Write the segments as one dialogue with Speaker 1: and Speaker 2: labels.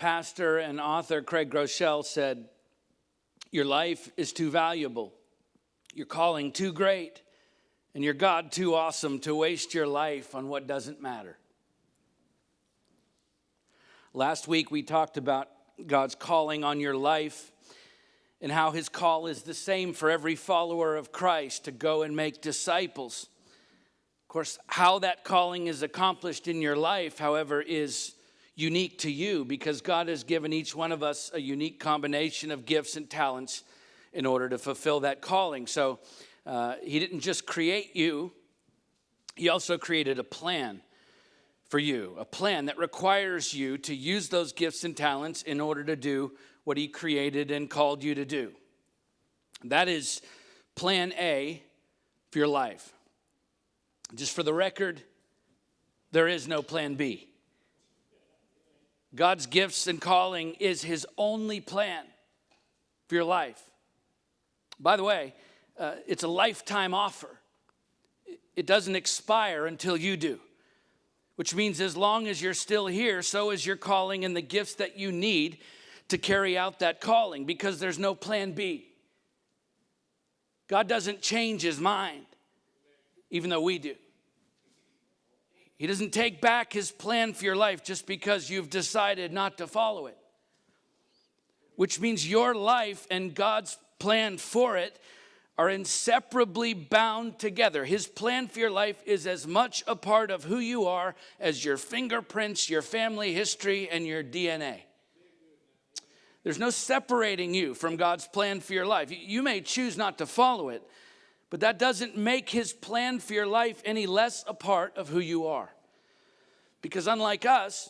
Speaker 1: Pastor and author Craig Groeschel said, "Your life is too valuable, your calling too great, and your God too awesome to waste your life on what doesn't matter." Last week we talked about God's calling on your life and how his call is the same for every follower of Christ, to go and make disciples. Of course, how that calling is accomplished in your life, however, is unique to you, because God has given each one of us a unique combination of gifts and talents in order to fulfill that calling. So he didn't just create you, he also created a plan for you, a plan that requires you to use those gifts and talents in order to do what he created and called you to do. That is plan A for your life. Just for the record, there is no plan B. God's gifts and calling is his only plan for your life. By the way, it's a lifetime offer. It doesn't expire until you do, which means as long as you're still here, so is your calling and the gifts that you need to carry out that calling, because there's no plan B. God doesn't change his mind, even though we do. He doesn't take back his plan for your life just because you've decided not to follow it. Which means your life and God's plan for it are inseparably bound together. His plan for your life is as much a part of who you are as your fingerprints, your family history, and your DNA. There's no separating you from God's plan for your life. You may choose not to follow it, but that doesn't make his plan for your life any less a part of who you are. Because unlike us,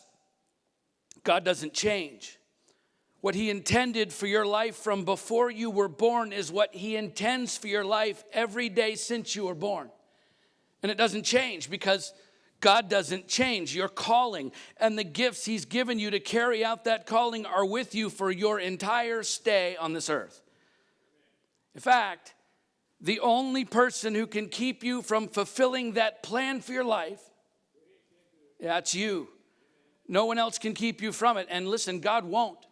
Speaker 1: God doesn't change. What he intended for your life from before you were born is what he intends for your life every day since you were born. And it doesn't change, because God doesn't change. Your calling and the gifts he's given you to carry out that calling are with you for your entire stay on this earth. In fact, the only person who can keep you from fulfilling that plan for your life, that's you. No one else can keep you from it. And listen, God won't,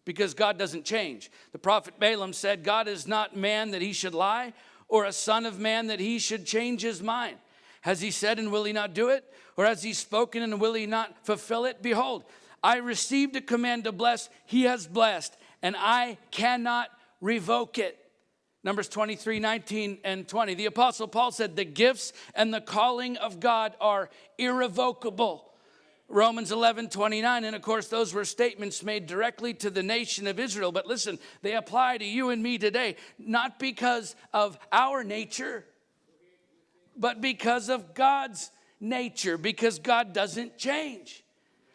Speaker 1: because God doesn't change. The prophet Balaam said, "God is not man that he should lie, or a son of man that he should change his mind. Has he said, and will he not do it? Or has he spoken, and will he not fulfill it? Behold, I received a command to bless. He has blessed, and I cannot revoke it." Numbers 23, 19, and 20. The Apostle Paul said the gifts and the calling of God are irrevocable. Romans 11, 29. And of course, those were statements made directly to the nation of Israel. But listen, they apply to you and me today, not because of our nature, but because of God's nature, because God doesn't change.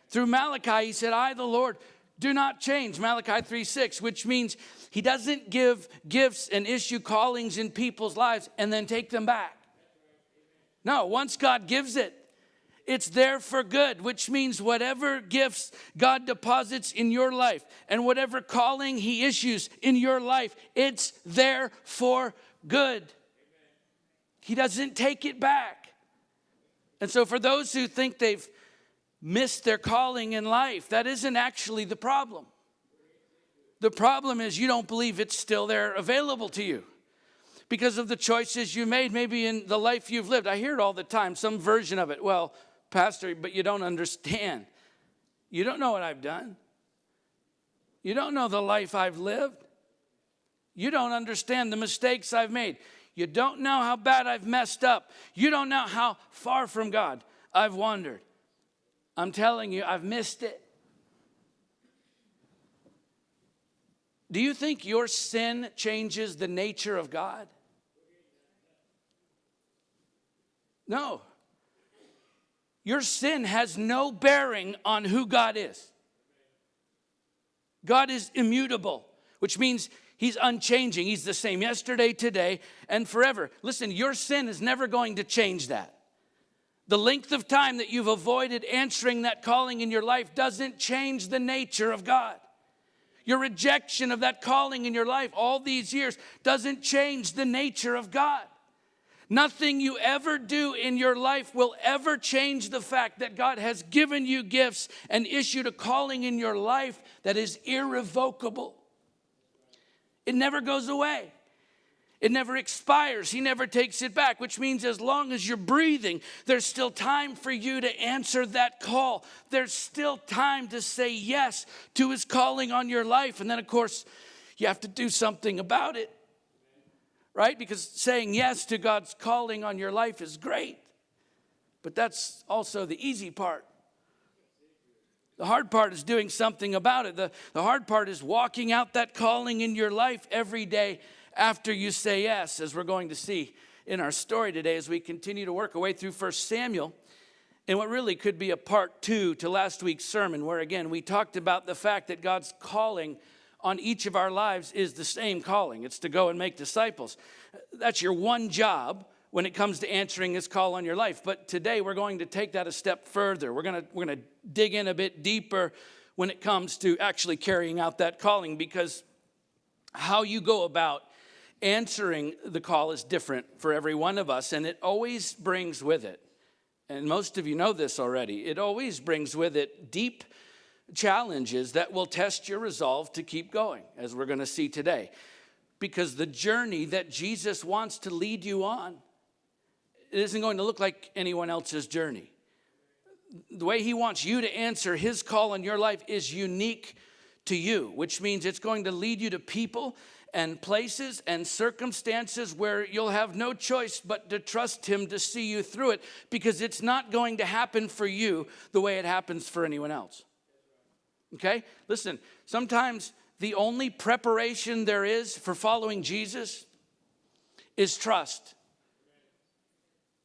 Speaker 1: Through Malachi, he said, "I, the Lord, do not change." Malachi 3:6, which means he doesn't give gifts and issue callings in people's lives and then take them back. No, once God gives it, it's there for good, which means whatever gifts God deposits in your life and whatever calling he issues in your life, it's there for good. He doesn't take it back. And so for those who think they've missed their calling in life, that isn't actually the problem. The problem is you don't believe it's still there available to you because of the choices you made, maybe in the life you've lived. I hear it all the time, some version of it. "Well, Pastor, but you don't understand. You don't know what I've done. You don't know the life I've lived. You don't understand the mistakes I've made. You don't know how bad I've messed up. You don't know how far from God I've wandered." I'm telling you, I've missed it. Do you think your sin changes the nature of God? No. Your sin has no bearing on who God is. God is immutable, which means he's unchanging. He's the same yesterday, today, and forever. Listen, your sin is never going to change that. The length of time that you've avoided answering that calling in your life doesn't change the nature of God. Your rejection of that calling in your life all these years doesn't change the nature of God. Nothing you ever do in your life will ever change the fact that God has given you gifts and issued a calling in your life that is irrevocable. It never goes away. It never expires. He never takes it back, which means as long as you're breathing, there's still time for you to answer that call. There's still time to say yes to his calling on your life. And then, of course, you have to do something about it. Right? Because saying yes to God's calling on your life is great. But that's also the easy part. The hard part is doing something about it. The hard part is walking out that calling in your life every day after you say yes, as we're going to see in our story today as we continue to work our way through 1 Samuel. And what really could be a part 2 to last week's sermon, where again, we talked about the fact that God's calling on each of our lives is the same calling. It's to go and make disciples. That's your one job when it comes to answering his call on your life. But today we're going to take that a step further. We're going to dig in a bit deeper when it comes to actually carrying out that calling, because how you go about answering the call is different for every one of us, and it always brings with it, and most of you know this already, it always brings with it deep challenges that will test your resolve to keep going, as we're going to see today. Because the journey that Jesus wants to lead you on, it isn't going to look like anyone else's journey. The way he wants you to answer his call in your life is unique to you, which means it's going to lead you to people and places and circumstances where you'll have no choice but to trust him to see you through it, because it's not going to happen for you the way it happens for anyone else. Okay? Listen, sometimes the only preparation there is for following Jesus is trust.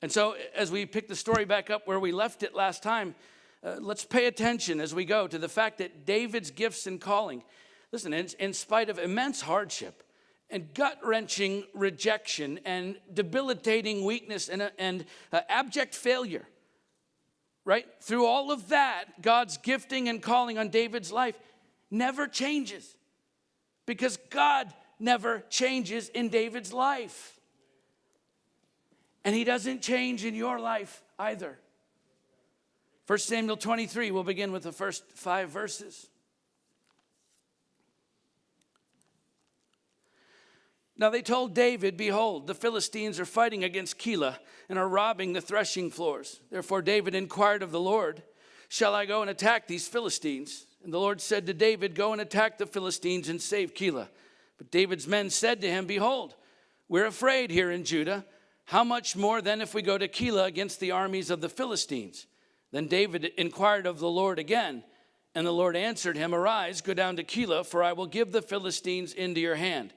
Speaker 1: And so as we pick the story back up where we left it last time, let's pay attention as we go to the fact that David's gifts and calling, listen, in spite of immense hardship and gut-wrenching rejection and debilitating weakness and abject failure, right? Through all of that, God's gifting and calling on David's life never changes, because God never changes in David's life. And he doesn't change in your life either. 1 Samuel 23, we'll begin with the first 5 verses. Now they told David, "Behold, the Philistines are fighting against Keilah and are robbing the threshing floors." Therefore David inquired of the Lord, "Shall I go and attack these Philistines?" And the Lord said to David, "Go and attack the Philistines and save Keilah." But David's men said to him, "Behold, we're afraid here in Judah. How much more then if we go to Keilah against the armies of the Philistines?" Then David inquired of the Lord again, and the Lord answered him, "Arise, go down to Keilah, for I will give the Philistines into your hand."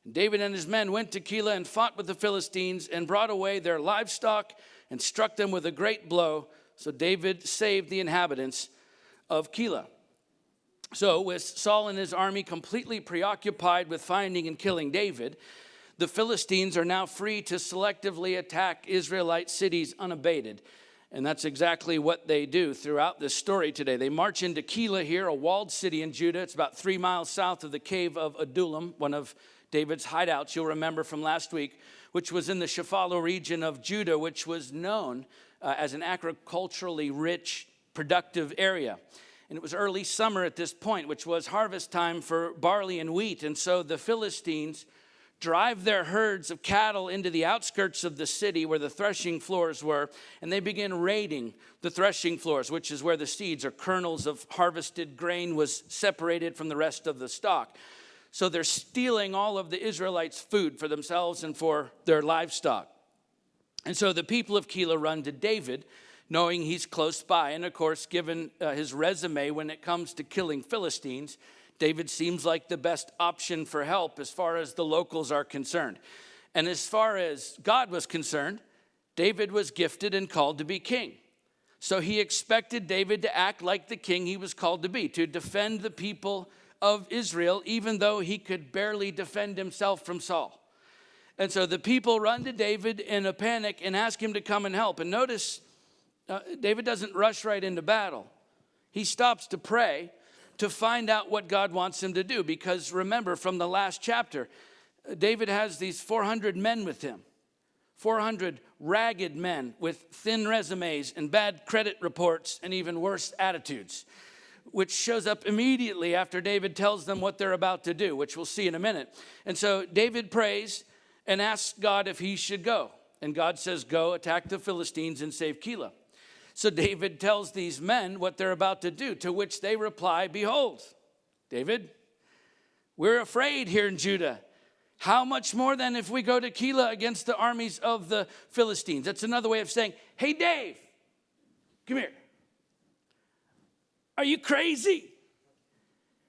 Speaker 1: And David and his men went to Keilah and fought with the Philistines and brought away their livestock and struck them with a great blow. So David saved the inhabitants of Keilah. So with Saul and his army completely preoccupied with finding and killing David, the Philistines are now free to selectively attack Israelite cities unabated. And that's exactly what they do throughout this story today. They march into Keilah here, a walled city in Judah. It's about 3 miles south of the cave of Adullam, one of David's hideouts, you'll remember from last week, which was in the Shephelah region of Judah, which was known as an agriculturally rich, productive area. And it was early summer at this point, which was harvest time for barley and wheat. And so the Philistines drive their herds of cattle into the outskirts of the city where the threshing floors were, and they begin raiding the threshing floors, which is where the seeds or kernels of harvested grain was separated from the rest of the stock. So they're stealing all of the Israelites' food for themselves and for their livestock. And so the people of Keilah run to David, knowing he's close by. And of course, given his resume when it comes to killing Philistines, David seems like the best option for help as far as the locals are concerned. And as far as God was concerned, David was gifted and called to be king. So he expected David to act like the king he was called to be, to defend the people of Israel, even though he could barely defend himself from Saul. And so the people run to David in a panic and ask him to come and help. And notice, David doesn't rush right into battle. He stops to pray to find out what God wants him to do. Because remember from the last chapter, David has these 400 men with him. 400 ragged men with thin resumes and bad credit reports and even worse attitudes, which shows up immediately after David tells them what they're about to do, which we'll see in a minute. And so David prays and asks God if he should go. And God says, go, attack the Philistines and save Keilah. So David tells these men what they're about to do, to which they reply, behold, David, we're afraid here in Judah. How much more then if we go to Keilah against the armies of the Philistines? That's another way of saying, hey, Dave, come here. Are you crazy?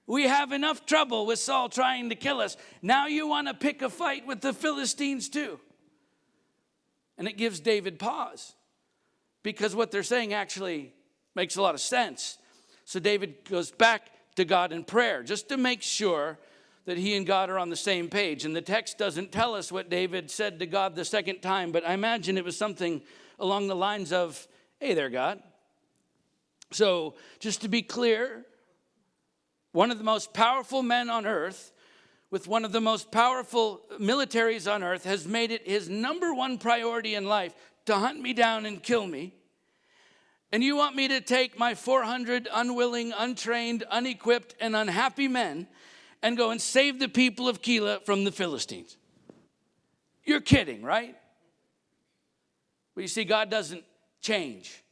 Speaker 1: We have enough trouble with Saul trying to kill us. Now you want to pick a fight with the Philistines too. And it gives David pause, because what they're saying actually makes a lot of sense. So David goes back to God in prayer just to make sure that he and God are on the same page. And the text doesn't tell us what David said to God the second time, but I imagine it was something along the lines of, hey there, God. So just to be clear, one of the most powerful men on earth with one of the most powerful militaries on earth has made it his number one priority in life to hunt me down and kill me. And you want me to take my 400 unwilling, untrained, unequipped, and unhappy men and go and save the people of Keilah from the Philistines? You're kidding, right? But you see, God doesn't change.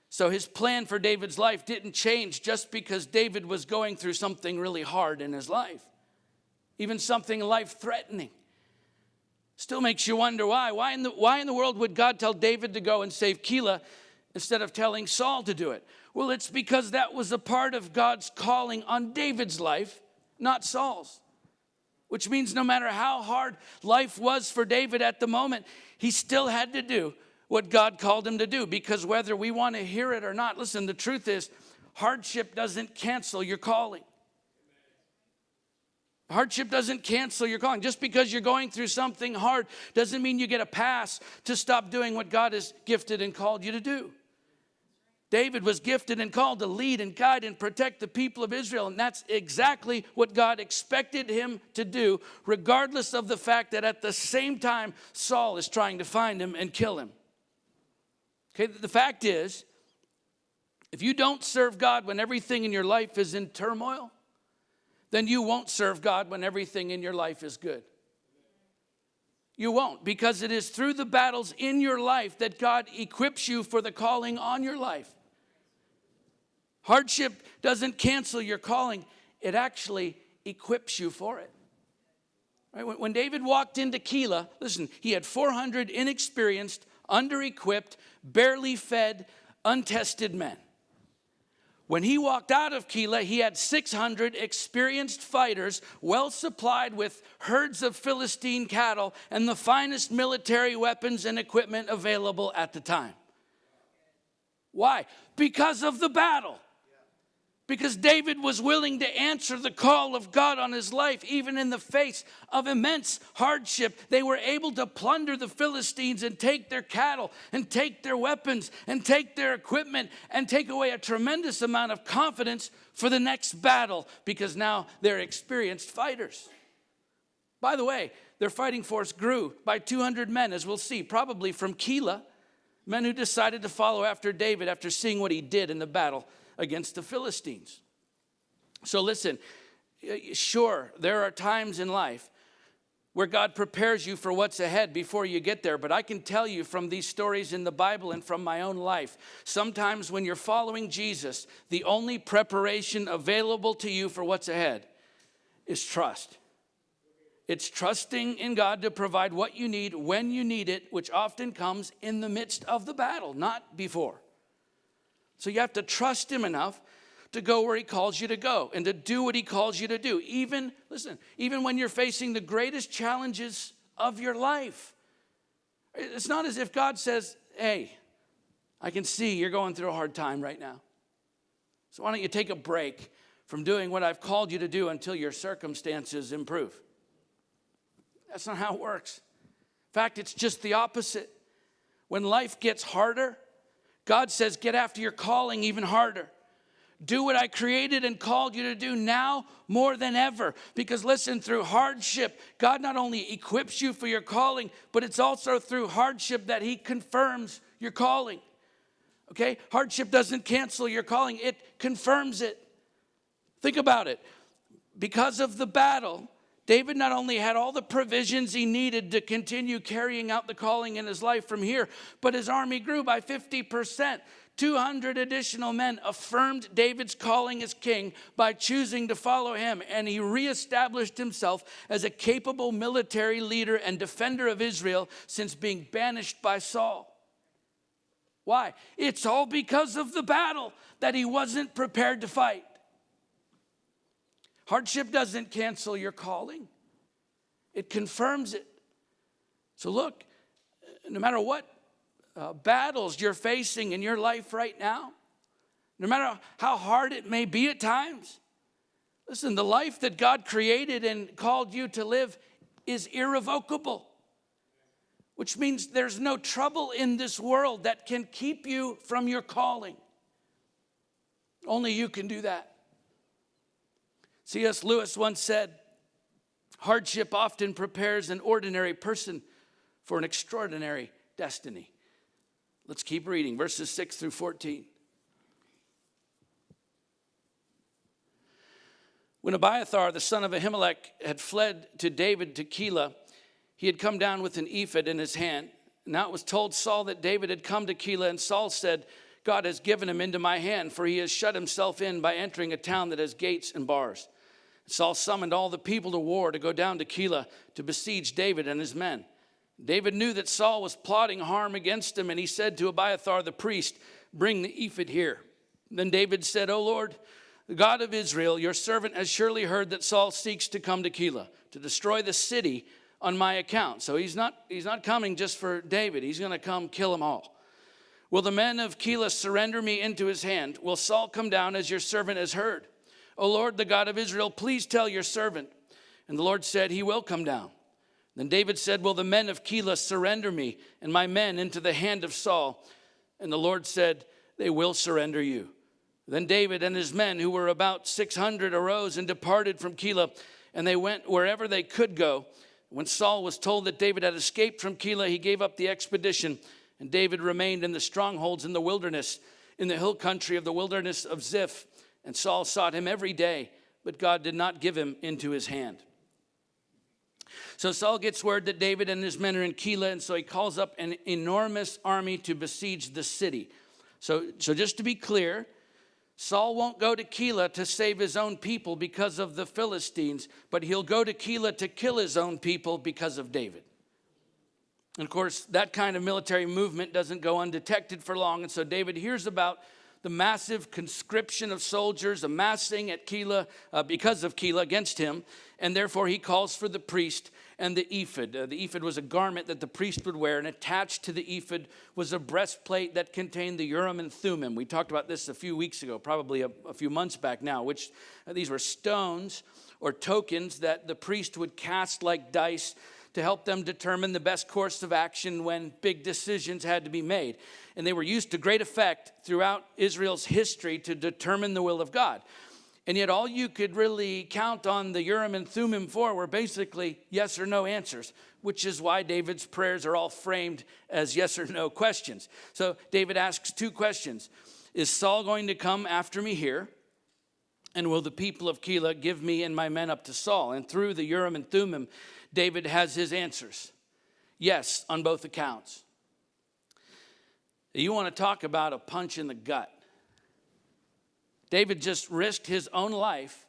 Speaker 1: So his plan for David's life didn't change just because David was going through something really hard in his life, even something life-threatening. Still makes you wonder why. Why in the world would God tell David to go and save Keilah instead of telling Saul to do it? Well, it's because that was a part of God's calling on David's life, not Saul's. Which means no matter how hard life was for David at the moment, he still had to do what God called him to do. Because whether we want to hear it or not, listen, the truth is, hardship doesn't cancel your calling. Hardship doesn't cancel your calling. Just because you're going through something hard doesn't mean you get a pass to stop doing what God has gifted and called you to do. David was gifted and called to lead and guide and protect the people of Israel. And that's exactly what God expected him to do, regardless of the fact that at the same time, Saul is trying to find him and kill him. Okay, the fact is, if you don't serve God when everything in your life is in turmoil, then you won't serve God when everything in your life is good. You won't, because it is through the battles in your life that God equips you for the calling on your life. Hardship doesn't cancel your calling. It actually equips you for it. Right? When David walked into Keilah, listen, he had 400 inexperienced, under-equipped, barely fed, untested men. When he walked out of Keilah, he had 600 experienced fighters, well supplied with herds of Philistine cattle and the finest military weapons and equipment available at the time. Why? Because of the battle. Because David was willing to answer the call of God on his life, even in the face of immense hardship. They were able to plunder the Philistines and take their cattle and take their weapons and take their equipment and take away a tremendous amount of confidence for the next battle, because now they're experienced fighters. By the way, their fighting force grew by 200 men, as we'll see, probably from Keilah, men who decided to follow after David after seeing what he did in the battle against the Philistines. So listen, sure, there are times in life where God prepares you for what's ahead before you get there. But I can tell you from these stories in the Bible and from my own life, sometimes when you're following Jesus, the only preparation available to you for what's ahead is trust. It's trusting in God to provide what you need when you need it, which often comes in the midst of the battle, not before. So you have to trust him enough to go where he calls you to go and to do what he calls you to do. Even when you're facing the greatest challenges of your life. It's not as if God says, hey, I can see you're going through a hard time right now. So why don't you take a break from doing what I've called you to do until your circumstances improve? That's not how it works. In fact, it's just the opposite. When life gets harder, God says, get after your calling even harder. Do what I created and called you to do now more than ever. Because listen, through hardship, God not only equips you for your calling, but it's also through hardship that he confirms your calling. Okay? Hardship doesn't cancel your calling. It confirms it. Think about it. Because of the battle, David not only had all the provisions he needed to continue carrying out the calling in his life from here, but his army grew by 50%. 200 additional men affirmed David's calling as king by choosing to follow him, and he reestablished himself as a capable military leader and defender of Israel since being banished by Saul. Why? It's all because of the battle that he wasn't prepared to fight. Hardship doesn't cancel your calling. It confirms it. So look, no matter what battles you're facing in your life right now, no matter how hard it may be at times, listen, the life that God created and called you to live is irrevocable, which means there's no trouble in this world that can keep you from your calling. Only you can do that. C.S. Lewis once said, hardship often prepares an ordinary person for an extraordinary destiny. Let's keep reading, verses 6 through 14. When Abiathar, the son of Ahimelech, had fled to David to Keilah, he had come down with an ephod in his hand. Now it was told Saul that David had come to Keilah, and Saul said, God has given him into my hand, for he has shut himself in by entering a town that has gates and bars. Saul summoned all the people to war to go down to Keilah to besiege David and his men. David knew that Saul was plotting harm against him, and he said to Abiathar the priest, bring the ephod here. Then David said, O Lord, the God of Israel, your servant has surely heard that Saul seeks to come to Keilah, to destroy the city on my account. So he's not coming just for David. He's going to come kill them all. Will the men of Keilah surrender me into his hand? Will Saul come down as your servant has heard? O Lord, the God of Israel, please tell your servant. And the Lord said, he will come down. Then David said, will the men of Keilah surrender me and my men into the hand of Saul? And the Lord said, they will surrender you. Then David and his men, who were about 600, arose and departed from Keilah, and they went wherever they could go. When Saul was told that David had escaped from Keilah, he gave up the expedition, and David remained in the strongholds in the wilderness, in the hill country of the wilderness of Ziph. And Saul sought him every day, but God did not give him into his hand. So Saul gets word that David and his men are in Keilah, and so he calls up an enormous army to besiege the city. So just to be clear, Saul won't go to Keilah to save his own people because of the Philistines, but he'll go to Keilah to kill his own people because of David. And of course, that kind of military movement doesn't go undetected for long, and so David hears about the massive conscription of soldiers amassing at Keilah because of Keilah against him, and therefore he calls for the priest and the ephod. The ephod was a garment that the priest would wear, and attached to the ephod was a breastplate that contained the Urim and Thummim. We talked about this a few weeks ago, probably a few months back now, which these were stones or tokens that the priest would cast like dice to help them determine the best course of action when big decisions had to be made. And they were used to great effect throughout Israel's history to determine the will of God. And yet all you could really count on the Urim and Thummim for were basically yes or no answers, which is why David's prayers are all framed as yes or no questions. So David asks two questions. Is Saul going to come after me here? And will the people of Keilah give me and my men up to Saul? And through the Urim and Thummim, David has his answers. Yes, on both accounts. You want to talk about a punch in the gut. David just risked his own life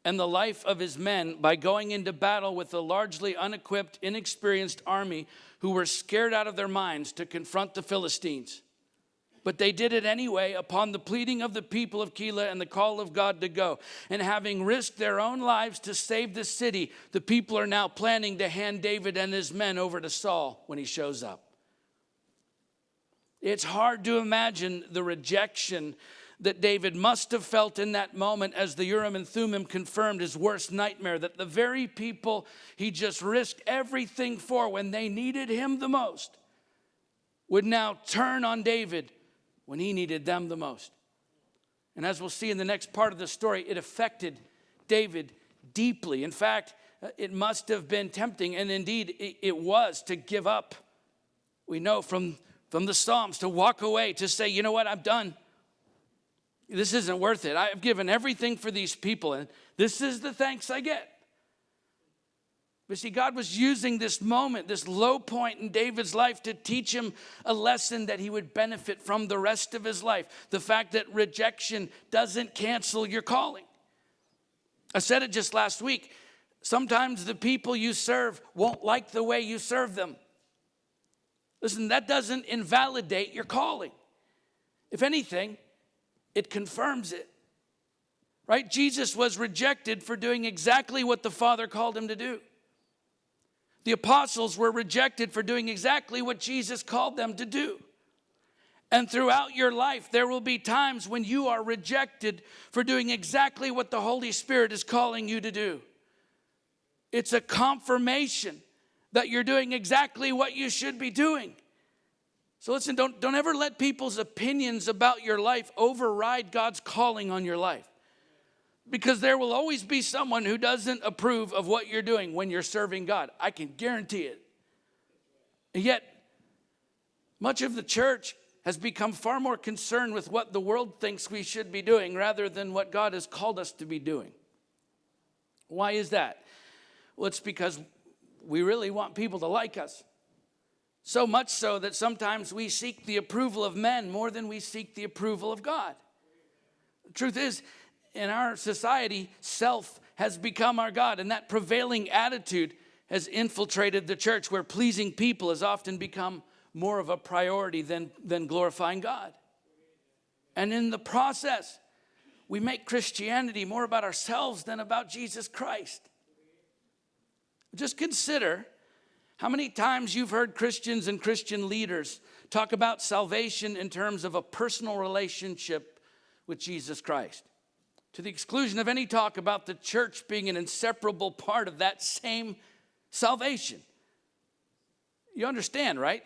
Speaker 1: and the life of his men by going into battle with a largely unequipped, inexperienced army who were scared out of their minds to confront the Philistines. But they did it anyway upon the pleading of the people of Keilah and the call of God to go. And having risked their own lives to save the city, the people are now planning to hand David and his men over to Saul when he shows up. It's hard to imagine the rejection that David must have felt in that moment as the Urim and Thummim confirmed his worst nightmare, that the very people he just risked everything for when they needed him the most would now turn on David when he needed them the most. And as we'll see in the next part of the story, it affected David deeply. In fact, it must have been tempting, and indeed it was, to give up. We know from the Psalms to walk away, to say, you know what, I'm done. This isn't worth it. I've given everything for these people, and this is the thanks I get. But see, God was using this moment, this low point in David's life, to teach him a lesson that he would benefit from the rest of his life. The fact that rejection doesn't cancel your calling. I said it just last week. Sometimes the people you serve won't like the way you serve them. Listen, that doesn't invalidate your calling. If anything, it confirms it. Right? Jesus was rejected for doing exactly what the Father called him to do. The apostles were rejected for doing exactly what Jesus called them to do. And throughout your life, there will be times when you are rejected for doing exactly what the Holy Spirit is calling you to do. It's a confirmation that you're doing exactly what you should be doing. So listen, don't ever let people's opinions about your life override God's calling on your life. Because there will always be someone who doesn't approve of what you're doing when you're serving God. I can guarantee it. And yet, much of the church has become far more concerned with what the world thinks we should be doing rather than what God has called us to be doing. Why is that? Well, it's because we really want people to like us. So much so that sometimes we seek the approval of men more than we seek the approval of God. The truth is, in our society, self has become our God, and that prevailing attitude has infiltrated the church, where pleasing people has often become more of a priority than glorifying God. And in the process, we make Christianity more about ourselves than about Jesus Christ. Just consider how many times you've heard Christians and Christian leaders talk about salvation in terms of a personal relationship with Jesus Christ, to the exclusion of any talk about the church being an inseparable part of that same salvation. You understand, right?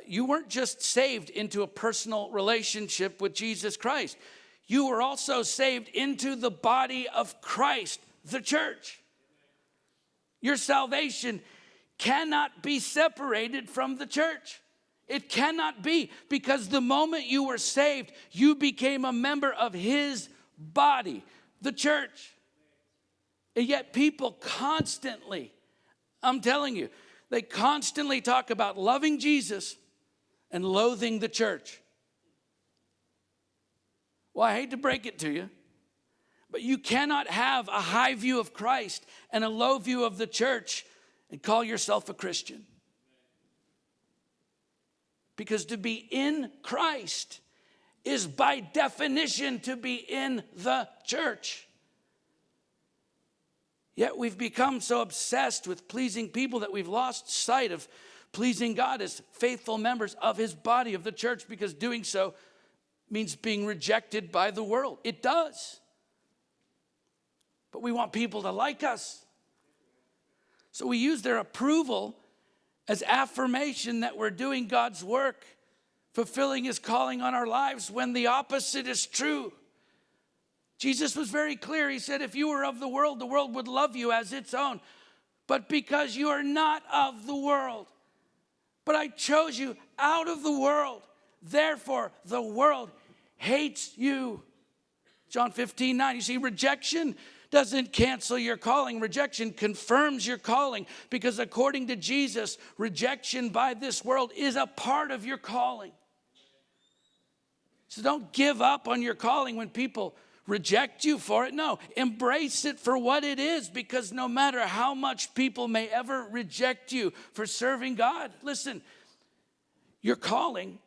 Speaker 1: You weren't just saved into a personal relationship with Jesus Christ. You were also saved into the body of Christ, the church. Your salvation cannot be separated from the church. It cannot be, because the moment you were saved, you became a member of his body, the church. And yet people constantly, I'm telling you, they constantly talk about loving Jesus and loathing the church. Well, I hate to break it to you, but you cannot have a high view of Christ and a low view of the church and call yourself a Christian. Because to be in Christ is by definition to be in the church. Yet we've become so obsessed with pleasing people that we've lost sight of pleasing God as faithful members of his body, of the church, because doing so means being rejected by the world. It does. But we want people to like us. So we use their approval as affirmation that we're doing God's work, fulfilling his calling on our lives, when the opposite is true. Jesus was very clear. He said, if you were of the world would love you as its own. But because you are not of the world, but I chose you out of the world, therefore the world hates you. John 15:9. You see, rejection doesn't cancel your calling. Rejection confirms your calling, because according to Jesus, rejection by this world is a part of your calling. So don't give up on your calling when people reject you for it. No, embrace it for what it is, because no matter how much people may ever reject you for serving God, listen, your calling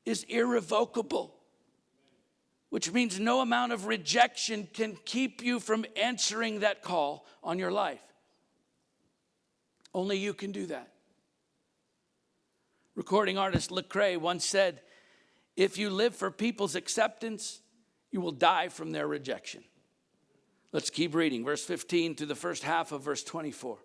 Speaker 1: is irrevocable, which means no amount of rejection can keep you from answering that call on your life. Only you can do that. Recording artist Lecrae once said, if you live for people's acceptance, you will die from their rejection. Let's keep reading, verse 15 to the first half of verse 24.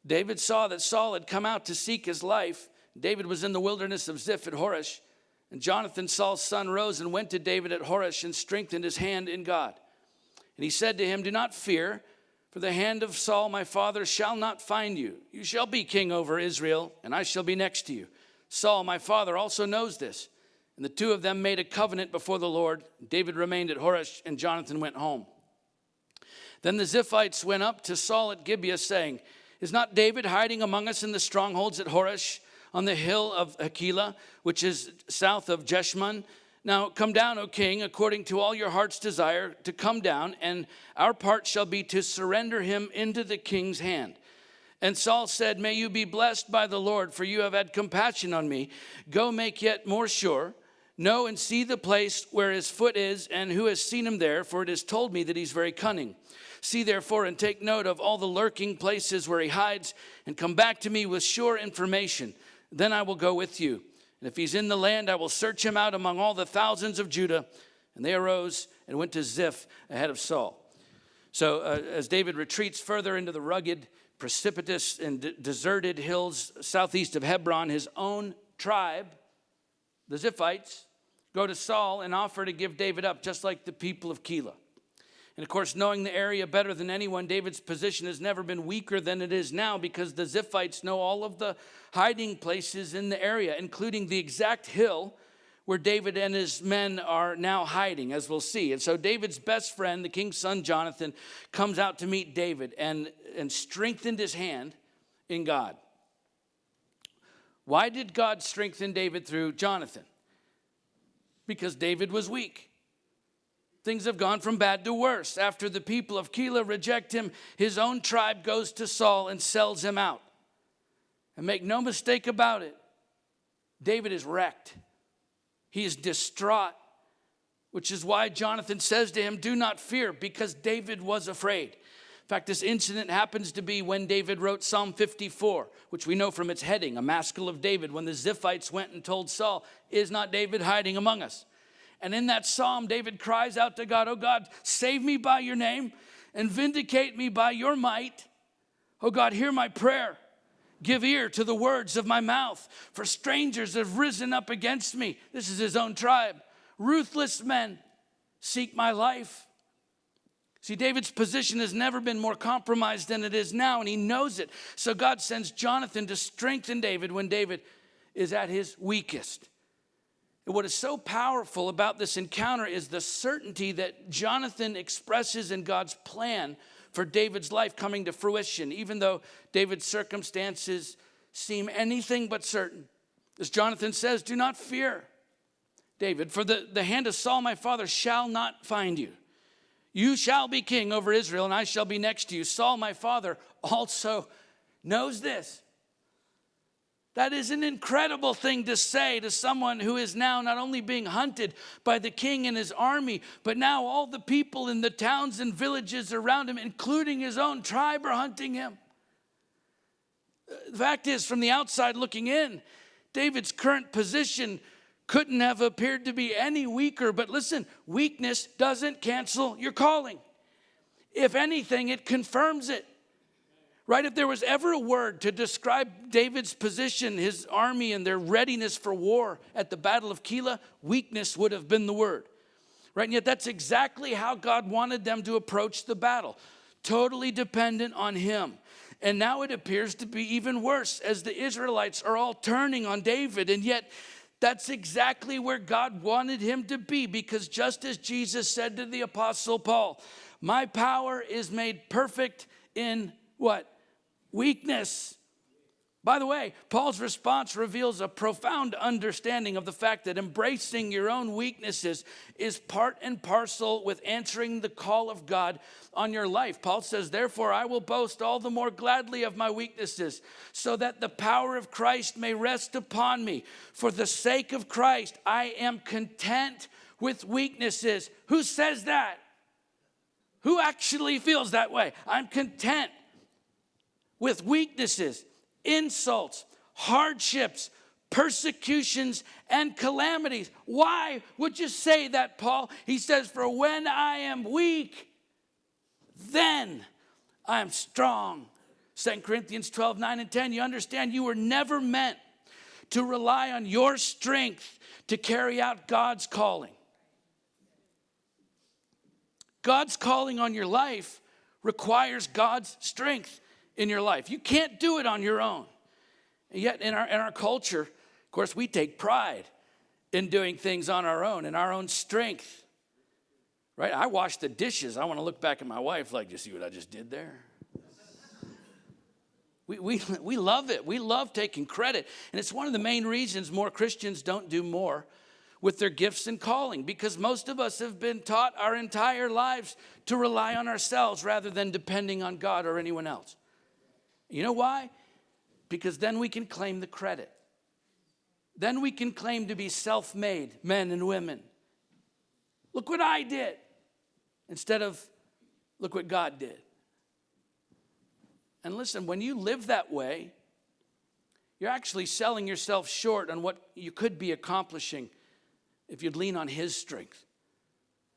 Speaker 1: David saw that Saul had come out to seek his life. David was in the wilderness of Ziph at Horesh, and Jonathan, Saul's son, rose and went to David at Horesh and strengthened his hand in God. And he said to him, do not fear, for the hand of Saul my father shall not find you. You shall be king over Israel, and I shall be next to you. Saul my father also knows this. And the two of them made a covenant before the Lord. David remained at Horesh, and Jonathan went home. Then the Ziphites went up to Saul at Gibeah, saying, is not David hiding among us in the strongholds at Horesh, on the hill of Hakilah, which is south of Jeshimon? Now come down, O king, according to all your heart's desire, to come down, and our part shall be to surrender him into the king's hand. And Saul said, may you be blessed by the Lord, for you have had compassion on me. Go make yet more sure. Know and see the place where his foot is, and who has seen him there, for it is told me that he's very cunning. See therefore and take note of all the lurking places where he hides, and come back to me with sure information. Then I will go with you. And if he's in the land, I will search him out among all the thousands of Judah. And they arose and went to Ziph ahead of Saul. So as David retreats further into the rugged, precipitous, and deserted hills southeast of Hebron, his own tribe, the Ziphites, go to Saul and offer to give David up, just like the people of Keilah. And of course, knowing the area better than anyone, David's position has never been weaker than it is now, because the Ziphites know all of the hiding places in the area, including the exact hill where David and his men are now hiding, as we'll see. And so David's best friend, the king's son, Jonathan, comes out to meet David and strengthened his hand in God. Why did God strengthen David through Jonathan? Because David was weak. Things have gone from bad to worse. After the people of Keilah reject him, his own tribe goes to Saul and sells him out. And make no mistake about it, David is wrecked. He is distraught, which is why Jonathan says to him, do not fear, because David was afraid. In fact, this incident happens to be when David wrote Psalm 54, which we know from its heading, a maskil of David, when the Ziphites went and told Saul, is not David hiding among us? And in that psalm, David cries out to God, oh God, save me by your name and vindicate me by your might. Oh God, hear my prayer. Give ear to the words of my mouth, for strangers have risen up against me. This is his own tribe. Ruthless men seek my life. See, David's position has never been more compromised than it is now, and he knows it. So God sends Jonathan to strengthen David when David is at his weakest. And what is so powerful about this encounter is the certainty that Jonathan expresses in God's plan for David's life coming to fruition, even though David's circumstances seem anything but certain. As Jonathan says, do not fear, David, for the hand of Saul my father shall not find you. You shall be king over Israel, and I shall be next to you. Saul, my father, also knows this. That is an incredible thing to say to someone who is now not only being hunted by the king and his army, but now all the people in the towns and villages around him, including his own tribe, are hunting him. The fact is, from the outside looking in, David's current position couldn't have appeared to be any weaker. But listen, weakness doesn't cancel your calling. If anything, it confirms it. Right? If there was ever a word to describe David's position, his army, and their readiness for war at the Battle of Keilah, weakness would have been the word. Right? And yet that's exactly how God wanted them to approach the battle. Totally dependent on him. And now it appears to be even worse as the Israelites are all turning on David. And yet that's exactly where God wanted him to be, because just as Jesus said to the Apostle Paul, my power is made perfect in what? Weakness. By the way, Paul's response reveals a profound understanding of the fact that embracing your own weaknesses is part and parcel with answering the call of God on your life. Paul says, therefore, I will boast all the more gladly of my weaknesses, so that the power of Christ may rest upon me. For the sake of Christ, I am content with weaknesses. Who says that? Who actually feels that way? I'm content with weaknesses, insults, hardships, persecutions, and calamities. Why would you say that, Paul? He says, for when I am weak, then I am strong. 2 Corinthians 12, 9, and 10, you understand you were never meant to rely on your strength to carry out God's calling. God's calling on your life requires God's strength in your life. You can't do it on your own. And yet in our culture, of course, we take pride in doing things on our own, in our own strength. Right? I wash the dishes. I want to look back at my wife like, you see what I just did there? We love it. We love taking credit. And it's one of the main reasons more Christians don't do more with their gifts and calling, because most of us have been taught our entire lives to rely on ourselves rather than depending on God or anyone else. You know why? Because then we can claim the credit. Then we can claim to be self-made men and women. Look what I did, instead of look what God did. And listen, when you live that way, you're actually selling yourself short on what you could be accomplishing if you'd lean on his strength.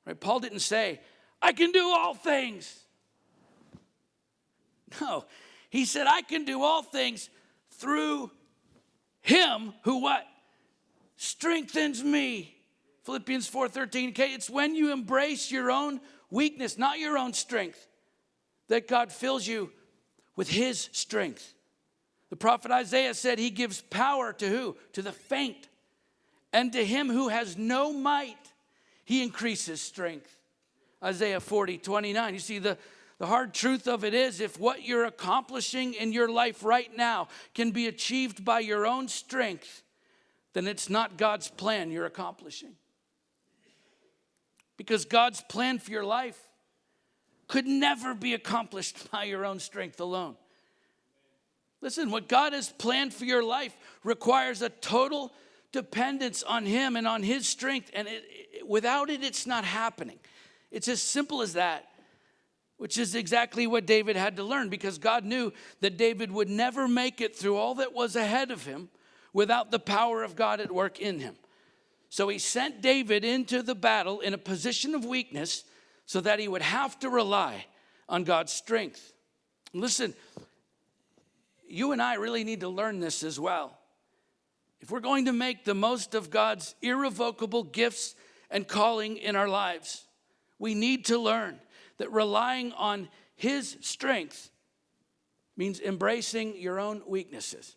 Speaker 1: Right? Paul didn't say, I can do all things. No, he said, I can do all things through him who what? Strengthens me. Philippians 4:13. Okay, it's when you embrace your own weakness, not your own strength, that God fills you with his strength. The prophet Isaiah said he gives power to who? To the faint. And to him who has no might, he increases strength. Isaiah 40:29. You see, the hard truth of it is, if what you're accomplishing in your life right now can be achieved by your own strength, then it's not God's plan you're accomplishing. Because God's plan for your life could never be accomplished by your own strength alone. Listen, what God has planned for your life requires a total dependence on him and on his strength. And without it, it's not happening. It's as simple as that, which is exactly what David had to learn, because God knew that David would never make it through all that was ahead of him without the power of God at work in him. So he sent David into the battle in a position of weakness so that he would have to rely on God's strength. Listen, you and I really need to learn this as well. If we're going to make the most of God's irrevocable gifts and calling in our lives, we need to learn that relying on his strength means embracing your own weaknesses.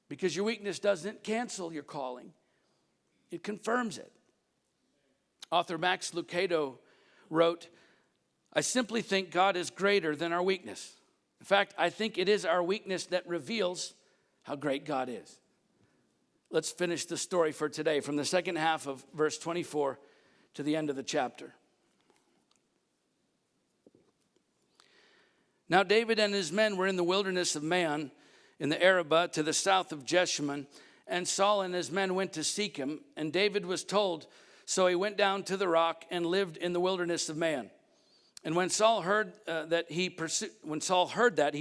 Speaker 1: Because your weakness doesn't cancel your calling. It confirms it. Author Max Lucado wrote, I simply think God is greater than our weakness. In fact, I think it is our weakness that reveals how great God is. Let's finish the story for today from the second half of verse 24 to the end of the chapter. Now David and his men were in the wilderness of Maon in the Arabah to the south of Jeshimon, and Saul and his men went to seek him, and David was told, so he went down to the rock and lived in the wilderness of Maon. And when Saul heard that, he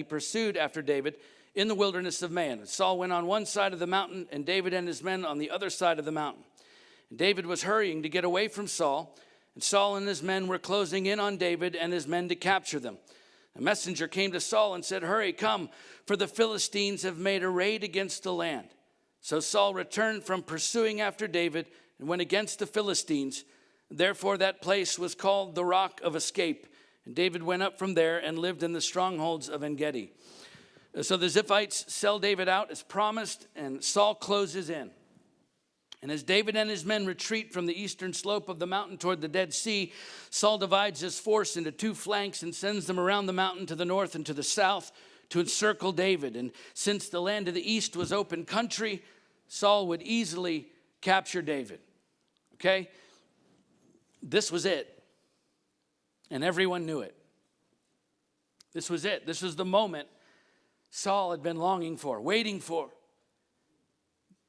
Speaker 1: pursued after David in the wilderness of Maon. And Saul went on one side of the mountain, and David and his men on the other side of the mountain. And David was hurrying to get away from Saul, and Saul and his men were closing in on David and his men to capture them. A messenger came to Saul and said, hurry, come, for the Philistines have made a raid against the land. So Saul returned from pursuing after David and went against the Philistines. Therefore that place was called the Rock of Escape. And David went up from there and lived in the strongholds of En-Gedi. So the Ziphites sell David out as promised, and Saul closes in. And as David and his men retreat from the eastern slope of the mountain toward the Dead Sea, Saul divides his force into two flanks and sends them around the mountain to the north and to the south to encircle David. And since the land of the east was open country, Saul would easily capture David. Okay? This was it. And everyone knew it. This was it. This was the moment Saul had been longing for, waiting for.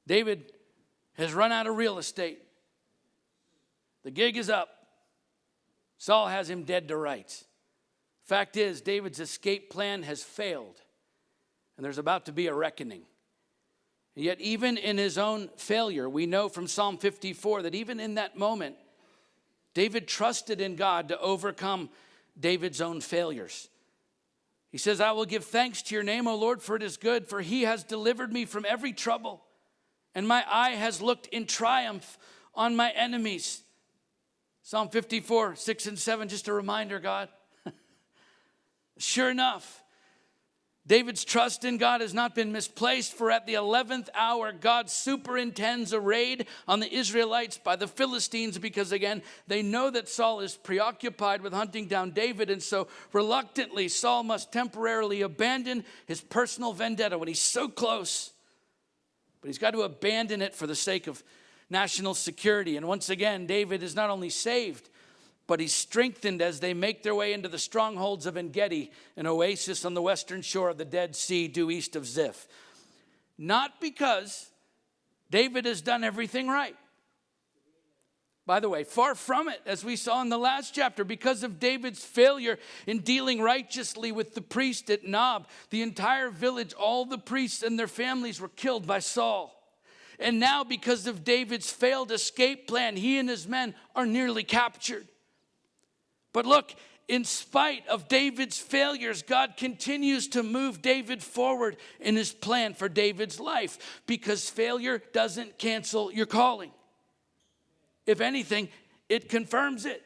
Speaker 1: David has run out of real estate. The gig is up. Saul has him dead to rights. Fact is, David's escape plan has failed, and there's about to be a reckoning. And yet, even in his own failure, we know from Psalm 54 that even in that moment, David trusted in God to overcome David's own failures. He says, I will give thanks to your name, O Lord, for it is good, for he has delivered me from every trouble, and my eye has looked in triumph on my enemies. Psalm 54, 6 and 7, just a reminder, God. Sure enough, David's trust in God has not been misplaced, for at the 11th hour, God superintends a raid on the Israelites by the Philistines because, again, they know that Saul is preoccupied with hunting down David, and so reluctantly, Saul must temporarily abandon his personal vendetta when he's so close. But he's got to abandon it for the sake of national security. And once again, David is not only saved, but he's strengthened as they make their way into the strongholds of En-Gedi, an oasis on the western shore of the Dead Sea due east of Ziph. Not because David has done everything right. By the way, far from it, as we saw in the last chapter, because of David's failure in dealing righteously with the priest at Nob, the entire village, all the priests and their families were killed by Saul. And now, because of David's failed escape plan, he and his men are nearly captured. But look, in spite of David's failures, God continues to move David forward in his plan for David's life, because failure doesn't cancel your calling. If anything, it confirms it.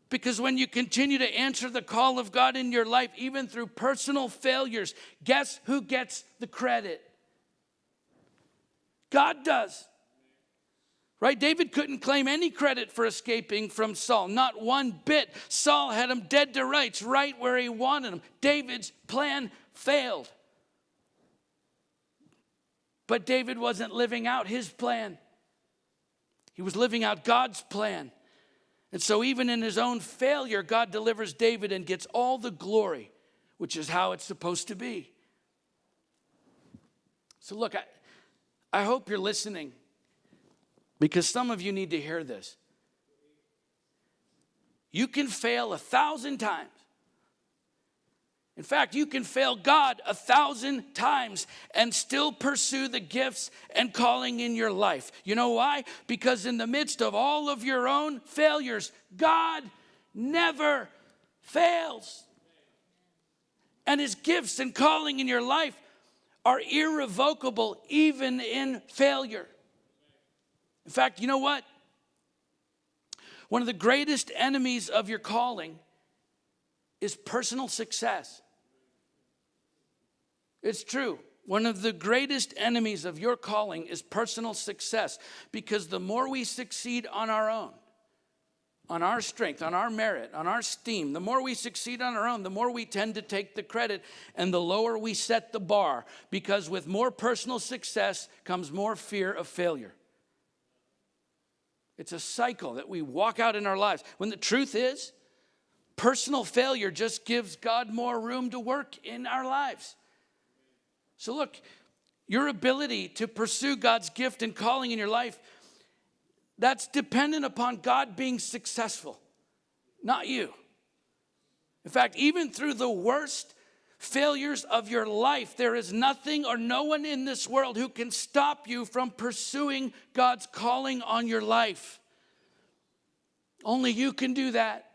Speaker 1: Because when you continue to answer the call of God in your life, even through personal failures, guess who gets the credit? God does. Right? David couldn't claim any credit for escaping from Saul. Not one bit. Saul had him dead to rights, right where he wanted him. David's plan failed. But David wasn't living out his plan. He was living out God's plan. And so even in his own failure, God delivers David and gets all the glory, which is how it's supposed to be. So look, I hope you're listening, because some of you need to hear this. You can fail 1,000 times. In fact, you can fail God 1,000 times and still pursue the gifts and calling in your life. You know why? Because in the midst of all of your own failures, God never fails. And his gifts and calling in your life are irrevocable even in failure. In fact, you know what? One of the greatest enemies of your calling is personal success. It's true. One of the greatest enemies of your calling is personal success, because the more we succeed on our own, on our strength, on our merit, on our steam, the more we succeed on our own, the more we tend to take the credit, and the lower we set the bar, because with more personal success comes more fear of failure. It's a cycle that we walk out in our lives, when the truth is, personal failure just gives God more room to work in our lives. So look, your ability to pursue God's gift and calling in your life, that's dependent upon God being successful, not you. In fact, even through the worst failures of your life, there is nothing or no one in this world who can stop you from pursuing God's calling on your life. Only you can do that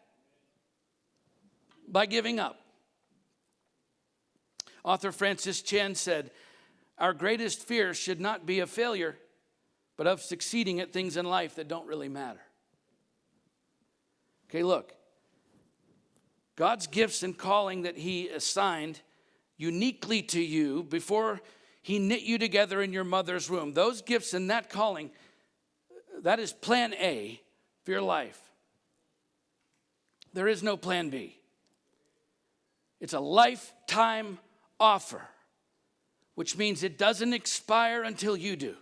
Speaker 1: by giving up. Author Francis Chan said, "Our greatest fear should not be of failure, but of succeeding at things in life that don't really matter." Okay, look. God's gifts and calling that he assigned uniquely to you before he knit you together in your mother's womb, those gifts and that calling, that is plan A for your life. There is no plan B. It's a lifetime offer, which means it doesn't expire until you do.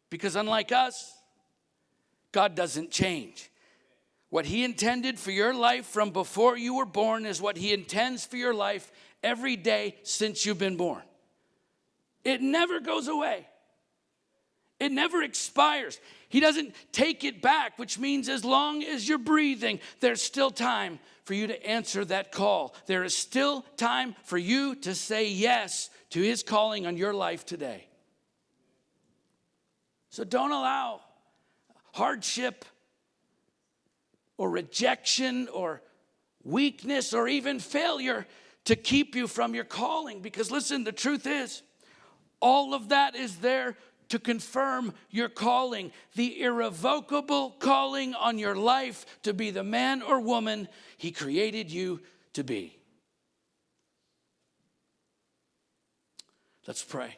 Speaker 1: Because unlike us, God doesn't change. What he intended for your life from before you were born is what he intends for your life every day since you've been born. It never goes away. It never expires. He doesn't take it back, which means as long as you're breathing, there's still time for you to answer that call. There is still time for you to say yes to his calling on your life today. So don't allow hardship or rejection or weakness or even failure to keep you from your calling. Because listen, the truth is, all of that is there to confirm your calling, the irrevocable calling on your life to be the man or woman he created you to be. Let's pray.